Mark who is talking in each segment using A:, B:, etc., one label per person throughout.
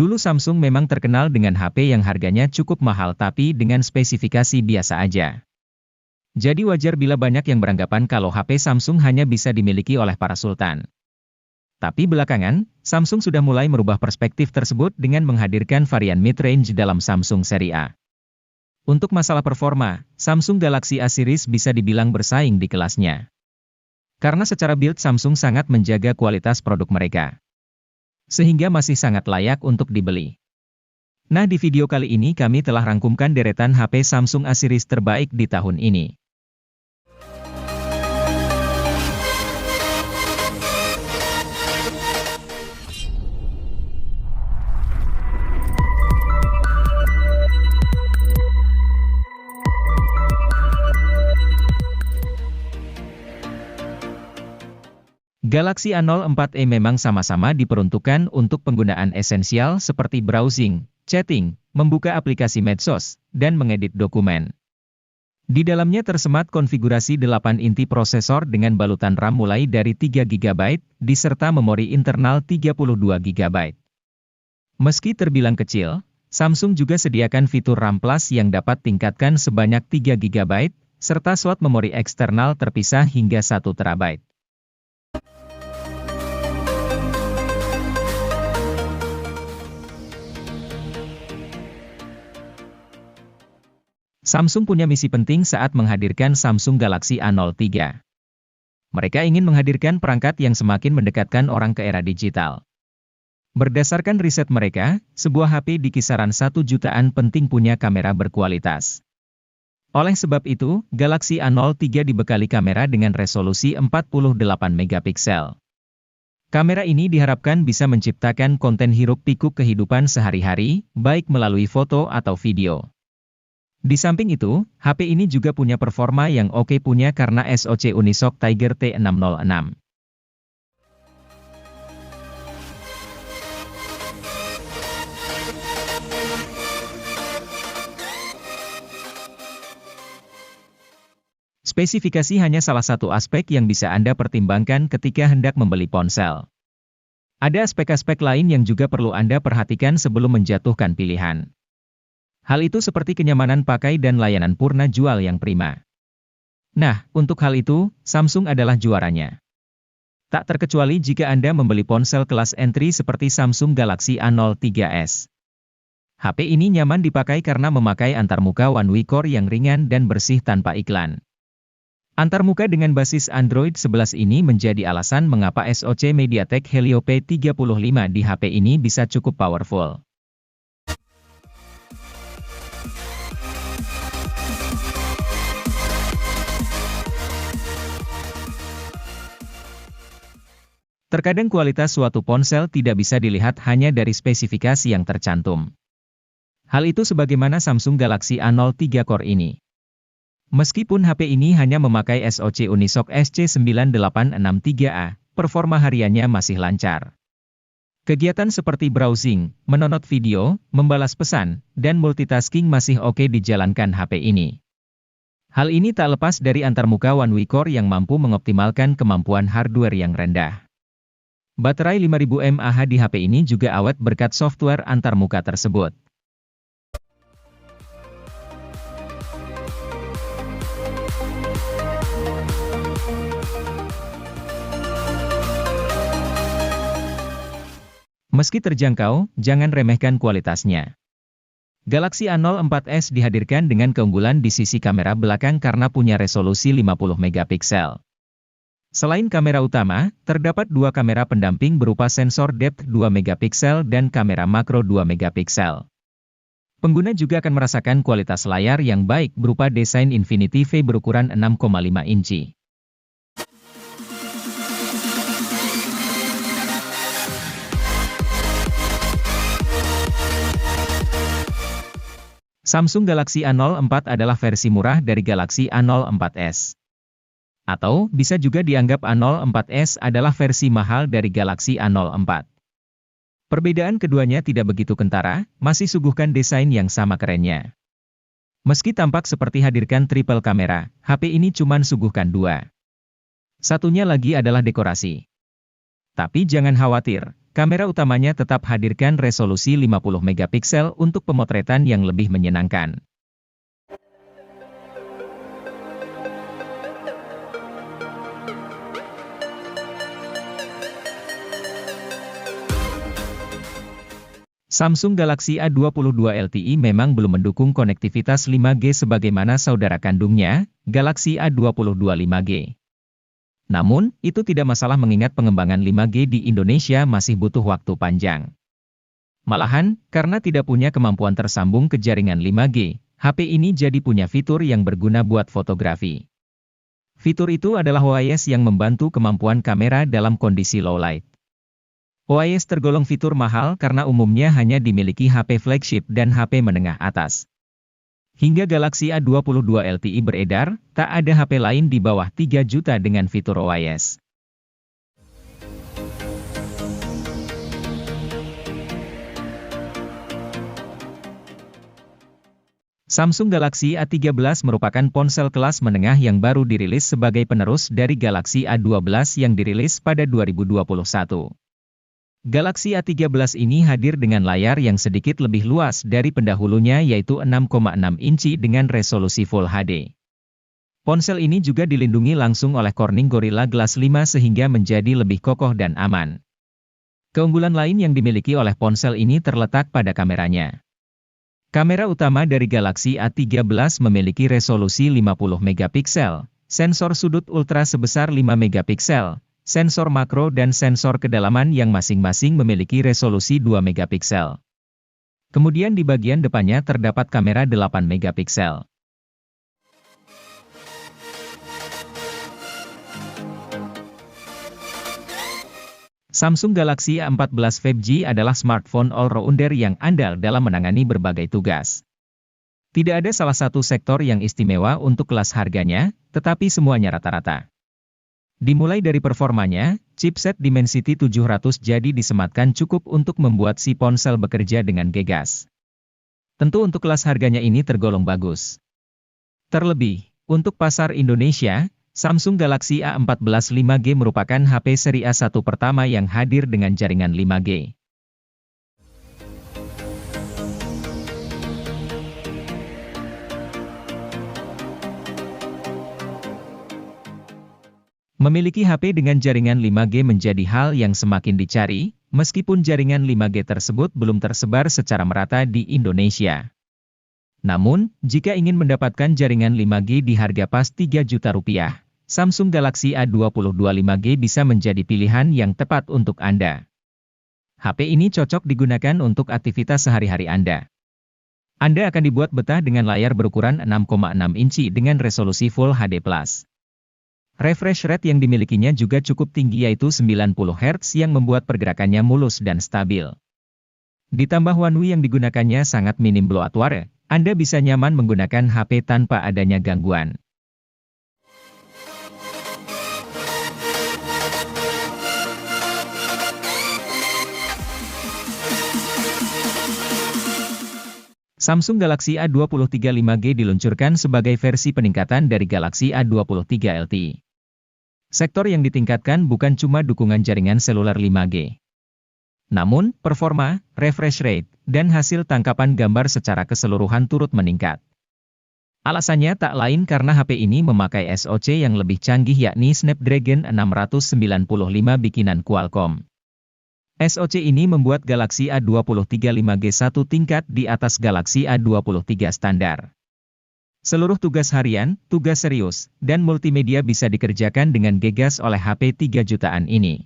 A: Dulu Samsung memang terkenal dengan HP yang harganya cukup mahal tapi dengan spesifikasi biasa aja. Jadi wajar bila banyak yang beranggapan kalau HP Samsung hanya bisa dimiliki oleh para sultan. Tapi belakangan, Samsung sudah mulai merubah perspektif tersebut dengan menghadirkan varian mid-range dalam Samsung seri A. Untuk masalah performa, Samsung Galaxy A series bisa dibilang bersaing di kelasnya. Karena secara build Samsung sangat menjaga kualitas produk mereka. Sehingga masih sangat layak untuk dibeli. Nah, di video kali ini kami telah rangkumkan deretan HP Samsung A series terbaik di tahun ini. Galaxy A04e memang sama-sama diperuntukkan untuk penggunaan esensial seperti browsing, chatting, membuka aplikasi medsos, dan mengedit dokumen. Di dalamnya tersemat konfigurasi 8 inti prosesor dengan balutan RAM mulai dari 3 GB, diserta memori internal 32 GB. Meski terbilang kecil, Samsung juga sediakan fitur RAM Plus yang dapat tingkatkan sebanyak 3 GB, serta slot memori eksternal terpisah hingga 1 TB. Samsung punya misi penting saat menghadirkan Samsung Galaxy A03. Mereka ingin menghadirkan perangkat yang semakin mendekatkan orang ke era digital. Berdasarkan riset mereka, sebuah HP di kisaran 1 jutaan penting punya kamera berkualitas. Oleh sebab itu, Galaxy A03 dibekali kamera dengan resolusi 48 megapiksel. Kamera ini diharapkan bisa menciptakan konten hiruk-pikuk kehidupan sehari-hari, baik melalui foto atau video. Di samping itu, HP ini juga punya performa yang oke punya karena SoC Unisoc Tiger T606. Spesifikasi hanya salah satu aspek yang bisa Anda pertimbangkan ketika hendak membeli ponsel. Ada aspek-aspek lain yang juga perlu Anda perhatikan sebelum menjatuhkan pilihan. Hal itu seperti kenyamanan pakai dan layanan purna jual yang prima. Nah, untuk hal itu, Samsung adalah juaranya. Tak terkecuali jika Anda membeli ponsel kelas entry seperti Samsung Galaxy A03s. HP ini nyaman dipakai karena memakai antarmuka One UI Core yang ringan dan bersih tanpa iklan. Antarmuka dengan basis Android 11 ini menjadi alasan mengapa SoC MediaTek Helio P35 di HP ini bisa cukup powerful. Terkadang kualitas suatu ponsel tidak bisa dilihat hanya dari spesifikasi yang tercantum. Hal itu sebagaimana Samsung Galaxy A03 Core ini. Meskipun HP ini hanya memakai SoC Unisoc SC9863A, performa hariannya masih lancar. Kegiatan seperti browsing, menonton video, membalas pesan, dan multitasking masih oke dijalankan HP ini. Hal ini tak lepas dari antarmuka One UI Core yang mampu mengoptimalkan kemampuan hardware yang rendah. Baterai 5000 mAh di HP ini juga awet berkat software antarmuka tersebut. Meski terjangkau, jangan remehkan kualitasnya. Galaxy A04s dihadirkan dengan keunggulan di sisi kamera belakang karena punya resolusi 50 megapiksel. Selain kamera utama, terdapat dua kamera pendamping berupa sensor depth 2 megapiksel dan kamera makro 2 megapiksel. Pengguna juga akan merasakan kualitas layar yang baik berupa desain Infinity V berukuran 6,5 inci. Samsung Galaxy A04 adalah versi murah dari Galaxy A04s. Atau, bisa juga dianggap A04s adalah versi mahal dari Galaxy A04. Perbedaan keduanya tidak begitu kentara, masih suguhkan desain yang sama kerennya. Meski tampak seperti hadirkan triple kamera, HP ini cuman suguhkan dua. Satunya lagi adalah dekorasi. Tapi jangan khawatir, kamera utamanya tetap hadirkan resolusi 50 megapiksel untuk pemotretan yang lebih menyenangkan. Samsung Galaxy A22 LTE memang belum mendukung konektivitas 5G sebagaimana saudara kandungnya, Galaxy A22 5G. Namun, itu tidak masalah mengingat pengembangan 5G di Indonesia masih butuh waktu panjang. Malahan, karena tidak punya kemampuan tersambung ke jaringan 5G, HP ini jadi punya fitur yang berguna buat fotografi. Fitur itu adalah OIS yang membantu kemampuan kamera dalam kondisi low light. OIS tergolong fitur mahal karena umumnya hanya dimiliki HP flagship dan HP menengah atas. Hingga Galaxy A22 LTE beredar, tak ada HP lain di bawah 3 juta dengan fitur OIS. Samsung Galaxy A13 merupakan ponsel kelas menengah yang baru dirilis sebagai penerus dari Galaxy A12 yang dirilis pada 2021. Galaxy A13 ini hadir dengan layar yang sedikit lebih luas dari pendahulunya yaitu 6,6 inci dengan resolusi Full HD. Ponsel ini juga dilindungi langsung oleh Corning Gorilla Glass 5 sehingga menjadi lebih kokoh dan aman. Keunggulan lain yang dimiliki oleh ponsel ini terletak pada kameranya. Kamera utama dari Galaxy A13 memiliki resolusi 50 megapiksel, sensor sudut ultra sebesar 5 megapiksel, sensor makro dan sensor kedalaman yang masing-masing memiliki resolusi 2 megapiksel. Kemudian di bagian depannya terdapat kamera 8 megapiksel. Samsung Galaxy A14 5G adalah smartphone all-rounder yang andal dalam menangani berbagai tugas. Tidak ada salah satu sektor yang istimewa untuk kelas harganya, tetapi semuanya rata-rata. Dimulai dari performanya, chipset Dimensity 700 jadi disematkan cukup untuk membuat si ponsel bekerja dengan gegas. Tentu untuk kelas harganya ini tergolong bagus. Terlebih, untuk pasar Indonesia, Samsung Galaxy A14 5G merupakan HP seri A1 pertama yang hadir dengan jaringan 5G. Memiliki HP dengan jaringan 5G menjadi hal yang semakin dicari, meskipun jaringan 5G tersebut belum tersebar secara merata di Indonesia. Namun, jika ingin mendapatkan jaringan 5G di harga pas 3 juta rupiah, Samsung Galaxy A22 5G bisa menjadi pilihan yang tepat untuk Anda. HP ini cocok digunakan untuk aktivitas sehari-hari Anda. Anda akan dibuat betah dengan layar berukuran 6,6 inci dengan resolusi Full HD+. Refresh rate yang dimilikinya juga cukup tinggi yaitu 90 Hz yang membuat pergerakannya mulus dan stabil. Ditambah One UI yang digunakannya sangat minim bloatware, Anda bisa nyaman menggunakan HP tanpa adanya gangguan. Samsung Galaxy A23 5G diluncurkan sebagai versi peningkatan dari Galaxy A23 LTE. Sektor yang ditingkatkan bukan cuma dukungan jaringan seluler 5G. Namun, performa, refresh rate, dan hasil tangkapan gambar secara keseluruhan turut meningkat. Alasannya tak lain karena HP ini memakai SoC yang lebih canggih yakni Snapdragon 695 bikinan Qualcomm. SoC ini membuat Galaxy A23 5G satu tingkat di atas Galaxy A23 standar. Seluruh tugas harian, tugas serius, dan multimedia bisa dikerjakan dengan gegas oleh HP 3 jutaan ini.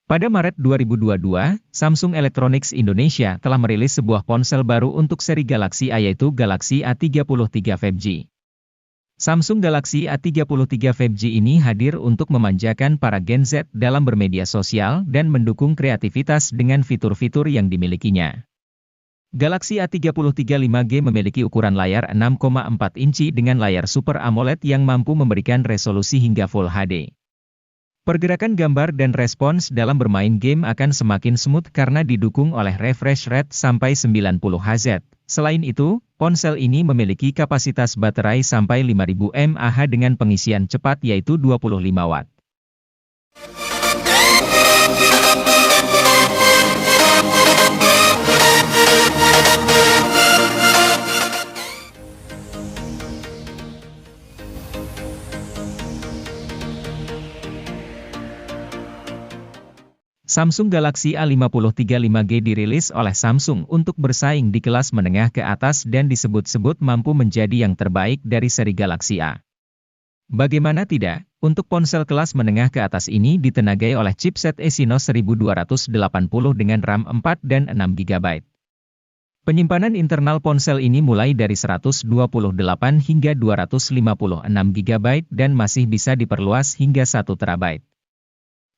A: Pada Maret 2022, Samsung Electronics Indonesia telah merilis sebuah ponsel baru untuk seri Galaxy A yaitu Galaxy A33 5G. Samsung Galaxy A33 5G ini hadir untuk memanjakan para Gen Z dalam bermedia sosial dan mendukung kreativitas dengan fitur-fitur yang dimilikinya. Galaxy A33 5G memiliki ukuran layar 6,4 inci dengan layar Super AMOLED yang mampu memberikan resolusi hingga Full HD. Pergerakan gambar dan respons dalam bermain game akan semakin smooth karena didukung oleh refresh rate sampai 90 Hz, Selain itu, ponsel ini memiliki kapasitas baterai sampai 5000 mAh dengan pengisian cepat yaitu 25 Watt. Samsung Galaxy A53 5G dirilis oleh Samsung untuk bersaing di kelas menengah ke atas dan disebut-sebut mampu menjadi yang terbaik dari seri Galaxy A. Bagaimana tidak, untuk ponsel kelas menengah ke atas ini ditenagai oleh chipset Exynos 1280 dengan RAM 4 dan 6 GB. Penyimpanan internal ponsel ini mulai dari 128 hingga 256 GB dan masih bisa diperluas hingga 1 TB.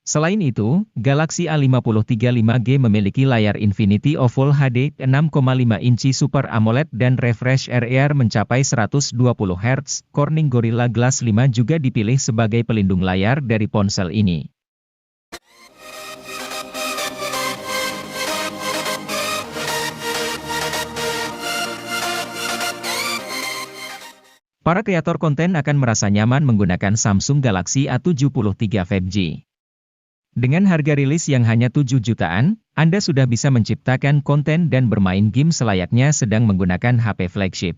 A: Selain itu, Galaxy A53 5G memiliki layar Infinity O Full HD 6,5 inci Super AMOLED dan refresh area mencapai 120 Hz. Corning Gorilla Glass 5 juga dipilih sebagai pelindung layar dari ponsel ini. Para kreator konten akan merasa nyaman menggunakan Samsung Galaxy A73 5G. Dengan harga rilis yang hanya 7 jutaan, Anda sudah bisa menciptakan konten dan bermain game selayaknya sedang menggunakan HP flagship.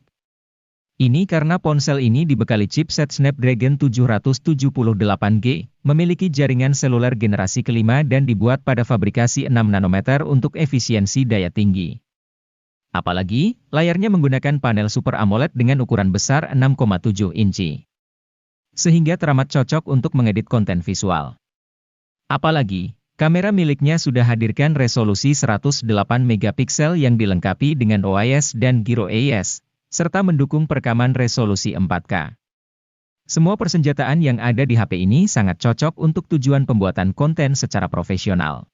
A: Ini karena ponsel ini dibekali chipset Snapdragon 778G, memiliki jaringan seluler generasi kelima dan dibuat pada fabrikasi 6 nanometer untuk efisiensi daya tinggi. Apalagi, layarnya menggunakan panel Super AMOLED dengan ukuran besar 6,7 inci. Sehingga teramat cocok untuk mengedit konten visual. Apalagi, kamera miliknya sudah hadirkan resolusi 108 megapiksel yang dilengkapi dengan OIS dan Gyro AIS, serta mendukung perekaman resolusi 4K. Semua persenjataan yang ada di HP ini sangat cocok untuk tujuan pembuatan konten secara profesional.